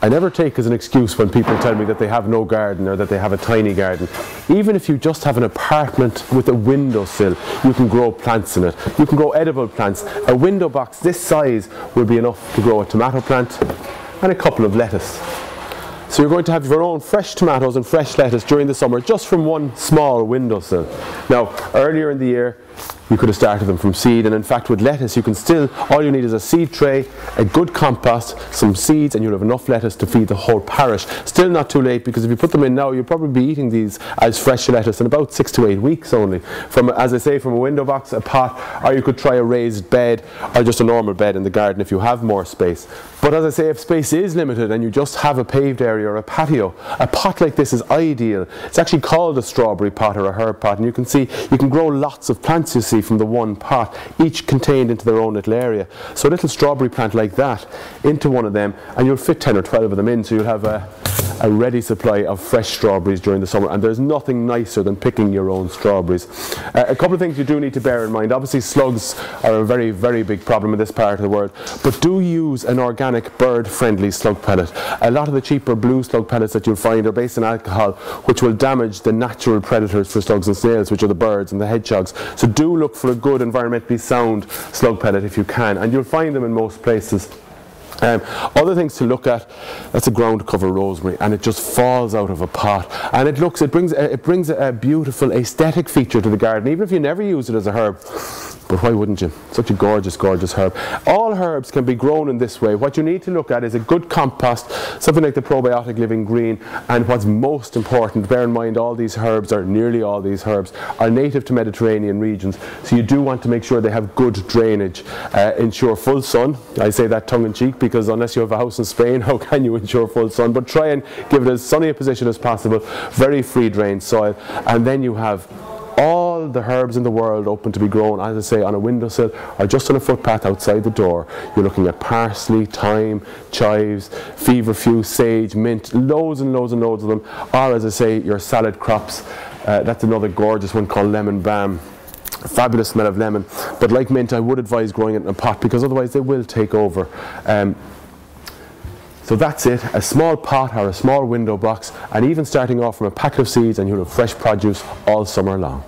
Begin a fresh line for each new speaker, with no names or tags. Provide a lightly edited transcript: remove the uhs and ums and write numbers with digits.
I never take as an excuse when people tell me that they have no garden or that they have a tiny garden. Even if you just have an apartment with a windowsill, you can grow plants in it. You can grow edible plants. A window box this size will be enough to grow a tomato plant and a couple of lettuce. So you're going to have your own fresh tomatoes and fresh lettuce during the summer just from one small windowsill. Now, earlier in the year, you could have started them from seed, and in fact with lettuce you can still, all you need is a seed tray, a good compost, some seeds, and you'll have enough lettuce to feed the whole parish. Still not too late, because if you put them in now you'll probably be eating these as fresh lettuce in about 6 to 8 weeks only. From, as I say, from a window box, a pot, or you could try a raised bed or just a normal bed in the garden if you have more space. But as I say, if space is limited and you just have a paved area or a patio, a pot like this is ideal. It's actually called a strawberry pot or a herb pot, and you can see you can grow lots of plants, you see, from the one pot, each contained into their own little area. So a little strawberry plant like that into one of them, and you'll fit 10 or 12 of them in, so you'll have a ready supply of fresh strawberries during the summer, and there's nothing nicer than picking your own strawberries. A couple of things you do need to bear in mind. Obviously slugs are a very, very big problem in this part of the world, but do use an organic bird-friendly slug pellet. A lot of the cheaper blue slug pellets that you'll find are based on alcohol, which will damage the natural predators for slugs and snails, which are the birds and the hedgehogs. So do look for a good environmentally sound slug pellet if you can, and you'll find them in most places. Other things to look at, that's a ground cover rosemary, and it just falls out of a pot, and it brings a beautiful aesthetic feature to the garden, even if you never use it as a herb. But why wouldn't you? Such a gorgeous, gorgeous herb. All herbs can be grown in this way. What you need to look at is a good compost, something like the probiotic living green, and what's most important, bear in mind all these herbs, or nearly all these herbs, are native to Mediterranean regions, so you do want to make sure they have good drainage. Ensure full sun. I say that tongue in cheek, because unless you have a house in Spain, how can you ensure full sun? But try and give it as sunny a position as possible, very free drained soil, and then you have all the herbs in the world open to be grown, as I say, on a windowsill or just on a footpath outside the door. You're looking at parsley, thyme, chives, feverfew, sage, mint, loads and loads and loads of them. Or, as I say, your salad crops. That's another gorgeous one called lemon balm. Fabulous smell of lemon. But like mint, I would advise growing it in a pot, because otherwise they will take over. So that's it, a small pot or a small window box, and even starting off from a packet of seeds, and you'll have fresh produce all summer long.